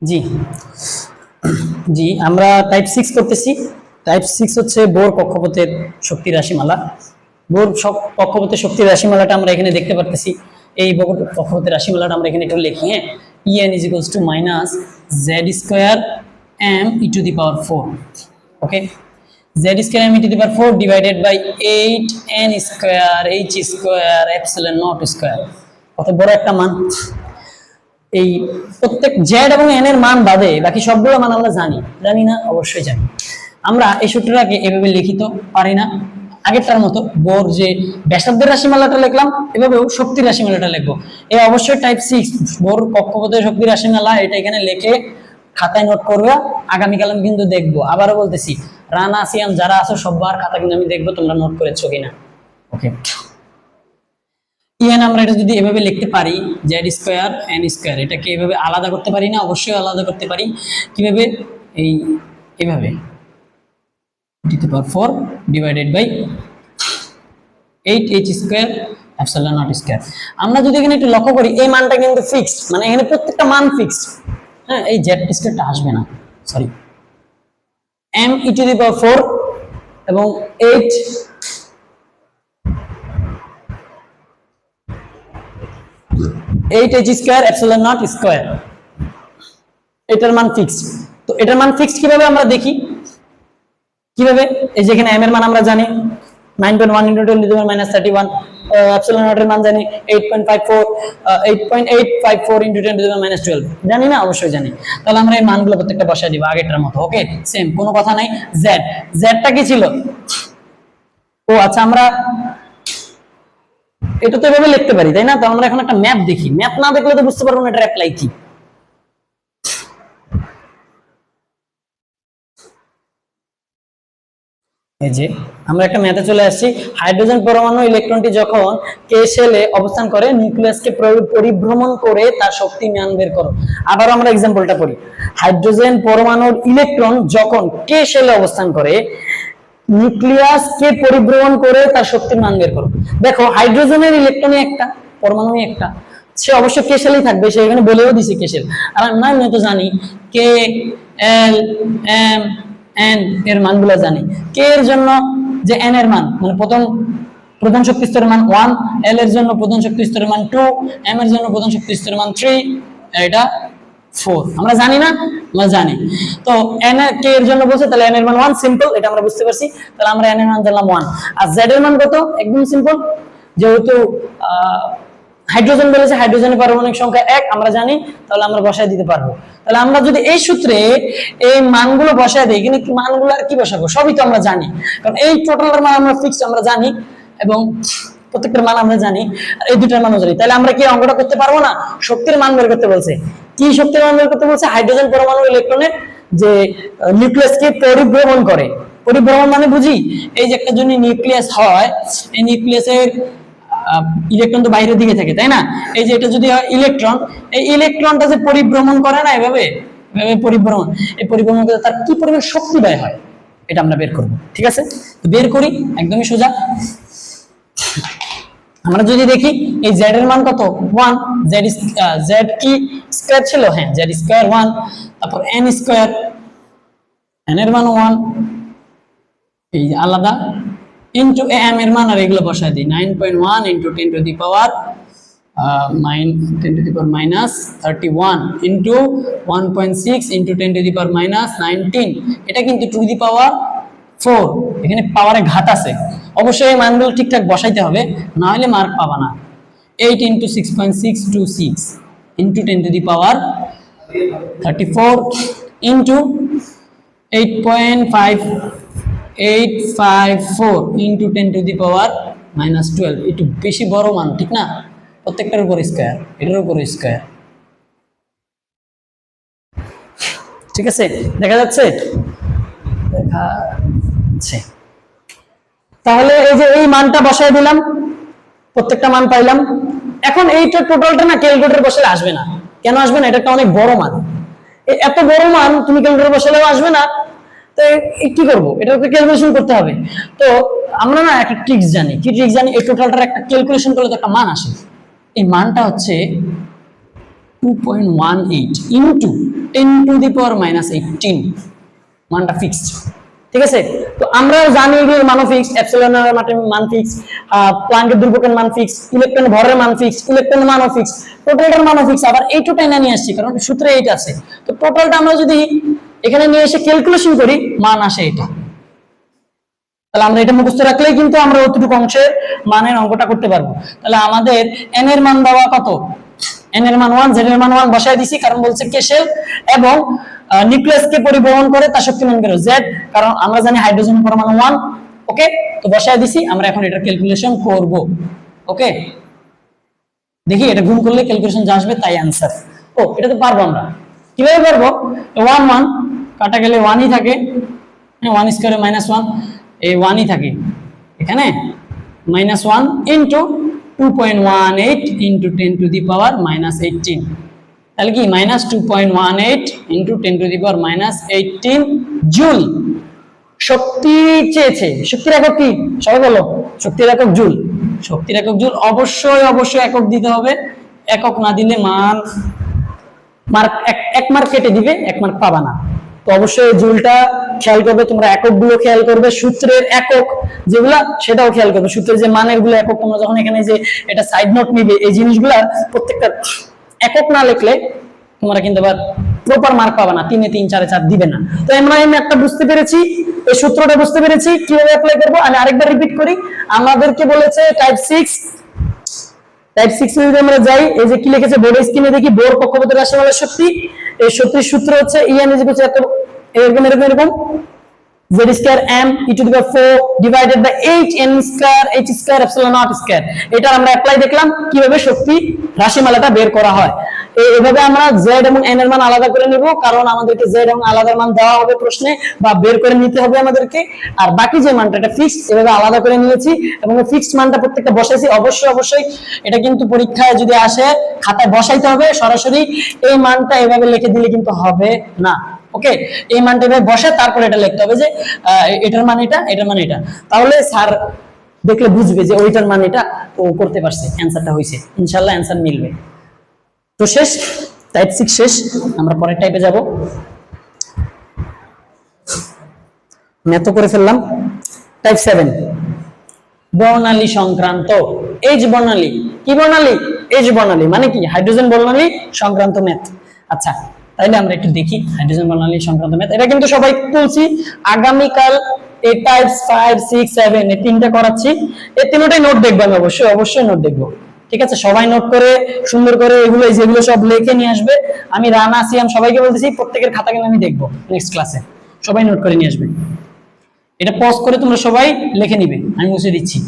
জি জি আমরা টাইপ 6 করতেছি। টাইপ 6 হচ্ছে বোর কক্ষপথের শক্তি রাশিমালা। বোর কক্ষপথের শক্তি রাশিমালাটা আমরা এখানে দেখতে পারতেছি। এই বোর কক্ষপথের রাশিমালাটা আমরা এখানে একটু লিখি। হ্যাঁ, En is equals to minus z square m e to the power 4. Okay, z square m e to the power 4 divided by 8 n square h square epsilon naught square। কত বড় একটা মান! এই প্রত্যেক জেড এবং এন এর মান বাদে বাকি সবগুলো মান আমরা জানি না? অবশ্যই জানি। আমরা এই সূত্রটাকে এভাবে লিখিত পারি না, আগেরটার মতো বোর যে ব্যাসার্ধের রাশিমালাটা লিখলাম এভাবেও শক্তির রাশিমালাটা লিখবো। এই অবশ্যই টাইপ 6 বোর কক্ষপথের শক্তির রাশিমালা, এটা এখানে লিখে খাতায় নোট করবে। আগামীকাল আমি কিন্তু দেখবো, আবারও বলতেছি, রানা আসিয়াম যারা আছো সবার খাতা কিন্তু আমি দেখবো তোমরা নোট করেছো কিনা। ওকে, ইএন আমরা এটা যদি এভাবে লিখতে পারি z স্কয়ার n স্কয়ার, এটাকে এভাবে আলাদা করতে পারি না? অবশ্যই আলাদা করতে পারি। কিভাবে? এইভাবে e to the power 4 divided by 8h square epsilon naught square. আমরা যদি এখানে একটু লক্ষ্য করি এই মানটা কিন্তু ফিক্সড, মানে এখানে প্রত্যেকটা মান ফিক্সড। হ্যাঁ, এই z স্কয়ারটা আসবে না, sorry, m e to the power 4 এবং 8h square epsilon naught square, এটার মান ফিক্সড। তো এটার মান ফিক্সড কিভাবে আমরা দেখি? কিভাবে? এই যে এখানে m এর মান আমরা জানি 9.1 * 10 to the power -31, epsilon not এর মান জানি 8.854 * 10 to the power -12, জানি না? অবশ্যই জানি। তাহলে আমরা এই মানগুলো প্রত্যেকটা বসায় দিব আগেরটার মতো। ওকে, সেম, কোনো কথা নাই। জেডটা কি ছিল? ও আচ্ছা, আমরা এটা তো এভাবে লিখতে পারি, তাই না? তো আমরা এখন একটা ম্যাপ দেখি, ম্যাপ না দেখলে তো বুঝতে পারবো না এটার অ্যাপ্লাই কি। এই যে আমরা একটা ম্যাথে চলে আসছি। হাইড্রোজেন পরমাণু ইলেকট্রনটি যখন কে শেলে অবস্থান করে নিউক্লিয়াসকে পরিভ্রমণ করে তার শক্তি মান বের করো। আবার আমরা एग्जांपलটা পড়ি। হাইড্রোজেন পরমাণুর ইলেকট্রন যখন কে শেলে অবস্থান করে নিউক্লিয়াসকে পরিভ্রমণ করে তার শক্তির মান বের করো। দেখো, হাইড্রোজেনের ইলেকট্রনই একটা, পরমাণুই একটা, সে অবশ্যই কে শেলেই থাকবে, সে এখানে বলেও দিছে কে শেল। আর আমরা তো জানি কে এল এম n এর মানগুলো জানি। কে এর জন্য যে n এর মান, মানে প্রধান শক্তি স্তরের মান 1, l এর জন্য প্রধান শক্তি স্তরের মান 2, m এর জন্য প্রধান শক্তি স্তরের মান 3, এটা 4। আমরা জানি না? আমরা জানি। তো n এর কে এর জন্য বলছে, তাহলে n এর মান 1, সিম্পল, এটা আমরা বুঝতে পারছি। তাহলে আমরা n এর মান জানলাম 1। আর z এর মান কত? একদম সিম্পল, যেহেতু হাইড্রোজেন বলেছে, হাইড্রোজেনের পারমাণবিক সংখ্যা 1 আমরা জানি, তাহলে আমরা বসায় দিতে পারবো। তাহলে আমরা যদি এই সূত্রে এই মানগুলো বসায় দেই, কিন্তু মানগুলো আর কি বসাবো? সবই তো আমরা জানি, কারণ এই টোটালের মান আমরা ফিক্সড আমরা জানি এবং প্রত্যেকটার মান আমরা জানি, আর এই দুটার মানও জানি। তাহলে আমরা কি অঙ্কটা করতে পারবো না? শক্তির মান বের করতে বলছে। কি শক্তির মান বের করতে বলছে? হাইড্রোজেন পরমাণু ইলেকট্রনের যে নিউক্লিয়াসকে পরিভ্রমণ করে। পরিভ্রমণ মানে বুঝি, এই যে একটা যদি নিউক্লিয়াস হয়, এই নিউক্লিয়াসের ইলেকট্রন তো বাইরের দিকে থাকে, তাই না? এই যে এটা যদি হয় ইলেকট্রন, এই ইলেকট্রনটা যে পরিভ্রমণ করে না এভাবে পরিভ্রমণ, এই পরিভ্রমণ করে তার কি পরিমাণ শক্তি ব্যয় হয়, এটা আমরা বের করব। ঠিক আছে, তো বের করি, একদমই সোজা। আমরা যদি দেখি এই z এর মান কত? 1। z কি স্কয়ার ছিল? হ্যাঁ, z স্কয়ার 1। তারপর n স্কয়ার, n এর মান 1, এই আলাদা, ইনটু m এর মান, আর এগুলো বসায় দিই 9.1 * 10 to the power -31 into 1.6 * 10 to the power -19, এটা কিন্তু টু দি পাওয়ার 4, এখানে পাওয়ারে ঘাত আছে। অবশ্যই এই মানগুলো ঠিকঠাক বসাইতে হবে, না হলে মার্ক পাবা না। 8 * 6.626 into 10 to the power 34 into 8.5854 into 10 to the power -12, একটু বেশি বড় মান, ঠিক না? প্রত্যেকটার উপর স্কয়ার, এটার উপর স্কয়ার। ঠিক আছে, দেখা যাচ্ছে? দেখা যাচ্ছে। তাহলে এই যে এই মানটা বসায় দিলাম, প্রত্যেকটা মান পাইলাম। এখন এইটা টোটালটা না ক্যালকুলেটর বসালে আসবে না। কেন আসবে না? এটা একটা অনেক বড় মান, এত বড় মান তুমি ক্যালকুলেটর বসালেও আসবে না। তো কি করব? এটা তো ক্যালকুলেশন করতে হবে। তো আমরা না একটা ট্রিক্স জানি। কি ট্রিক্স জানি? এই টোটালটার একটা ক্যালকুলেশন করলে তো একটা মান আসে। এই মানটা হচ্ছে 2.18 ইনটু 10 টু দি পাওয়ার -18 মানটা ফিক্সড। ঠিক আছে, তো আমরা জানি এর মান ফিক্সড, এপসিলনের মান ফিক্সড, প্লাঙ্কের ধ্রুবকের মান ফিক্সড, ইলেকট্রন ভরের মান ফিক্সড, ইলেকট্রনের মানও ফিক্সড, টোটালটার মানও ফিক্সড। আবার এইটুকু এনে নিয়ে আসছি কারণ সূত্রে এইটা আছে। তো টোটালটা আমরা যদি এখানে নিয়ে এসে ক্যালকুলেশন করি মান আসে এটা। তাহলে আমরা এটা মুখস্থ রাখলেই কিন্তু আমরা অতটুকু অংশের মানের অঙ্কটা করতে পারবো। তাহলে আমাদের n এর মান দেওয়া কত, n এর মান 1, z এর মান 1 বসায় দিছি কারণ বলছে কে শেল এবং নিউক্লিয়াসকে পরিবহন করে তার শক্তি মান কত z, কারণ আমরা জানি হাইড্রোজেনের পরমাণু 1। ওকে, তো বসায় দিছি। আমরা এখন এটা ক্যালকুলেশন করব। ওকে, দেখি এটা গুণ করলে ক্যালকুলেশন যা আসবে তাই आंसर। ও এটা তো পারবো আমরা। কিভাবে পারবো? 1 1 কাটা গেলে 1ই থাকে, 1 স্কয়ারে -1, এই 1ই থাকে এখানে, -1 into 2.18 into 10 to the power -18। তাহলে কি -2.18 into 10 to the power -18 joule শক্তি চেয়েছে। শক্তির একক কি সবাই বলো? শক্তির একক জুল। শক্তির একক জুল। অবশ্যই অবশ্যই একক দিতে হবে, একক না দিলে মার্ক এক মার্ক কেটে দিবে, 1 মার্ক পাবা না। তো অবশ্যই জুলটা খেয়াল করবে তোমরা, এককগুলো খেয়াল করবে, সূত্রের একক যেগুলা সেটাও খেয়াল করবে, সূত্রের যে মানের গুলো একক তোমরা যখন এখানে যে এটা সাইড নোট নিবে এই জিনিসগুলা প্রত্যেকটা একক না লিখলে তোমরা কিন্তু আবার প্রপার মার্ক পাবে না, 3 এ 3 4 এ 4 দিবে না। তো আমরা এই ম্যাথটা বুঝতে পেরেছি, এই সূত্রটা বুঝতে পেরেছি, কিভাবে অ্যাপ্লাই করব আমি আরেকবার রিপিট করি। আমাদেরকে বলেছে টাইপ 6 যদি আমরা যাই, এই যে কি লিখেছে বোর্ড স্ক্রিনে দেখি, বোর কক্ষপথের রাশিমালার শক্তি। এই শক্তির সূত্র হচ্ছে En এরকম z square m e to the power 4 divided by 8 n square h square epsilon naught square. এটা আমরা অ্যাপ্লাই দেখলাম কিভাবে শক্তি রাশিমালাটা বের করা হয়। এইভাবে আমরা z এবং n এর মান আলাদা করে নিব, কারণ আমাদেরকে z এবং আলাদা মান দেওয়া হবে প্রশ্নে বা বের করে নিতে হবে আমাদেরকে। আর বাকি যে মানটা এটা ফিক্সড, এভাবে আলাদা করে নিয়েছি এবং ফিক্সড মানটা প্রত্যেকটা বসাইছি। অবশ্যই এটা কিন্তু পরীক্ষায় যদি আসে খাতায় বসাইতে হবে, সরাসরি এই মানটা এভাবে লিখে দিলে কিন্তু হবে না। ওকে, এই মানটা এভাবে বসে তারপর এটা লিখতে হবে যে এটার মান এটা, এটার মান এটা। তাহলে স্যার দেখলে বুঝবে যে ওইটার মান এটা, ও করতে পারছে, অ্যানসারটা হইছে, ইনশাআল্লাহ অ্যানসার মিলবে। তো শেষ, টাইপ 6 শেষ। আমরা পরের টাইপে যাব। ম্যাথ করে ফেললাম। টাইপ 7 বর্ণালী সংক্রান্ত। এইচ বর্ণালী। কি বর্ণালী? এইচ বর্ণালী মানে কি? হাইড্রোজেন বর্ণালী সংক্রান্ত ম্যাথ। আচ্ছা, তাইলে আমরা একটু দেখি হাইড্রোজেন বর্ণালী সংক্রান্ত ম্যাথ। এটা কিন্তু সবাই তুলছি, আগামীকাল এই টাইপ 5 6 7 এই তিনটা করাচ্ছি। এই তিনটাই নোট দেখবো আমি, অবশ্যই নোট দেখবো। ঠিক আছে, সবাই নোট করে সুন্দর করে এগুলো যেগুলো সব লিখে নিয়ে আসবে। আমি রানা সিয়াম সবাইকে বলতেছি প্রত্যেকের খাতা কিন্তু আমি দেখবো নেক্সট ক্লাসে, সবাই নোট করে নিয়ে আসবে। এটা পজ করে তোমরা সবাই লিখে নিবে, আমি মুছে দিচ্ছি।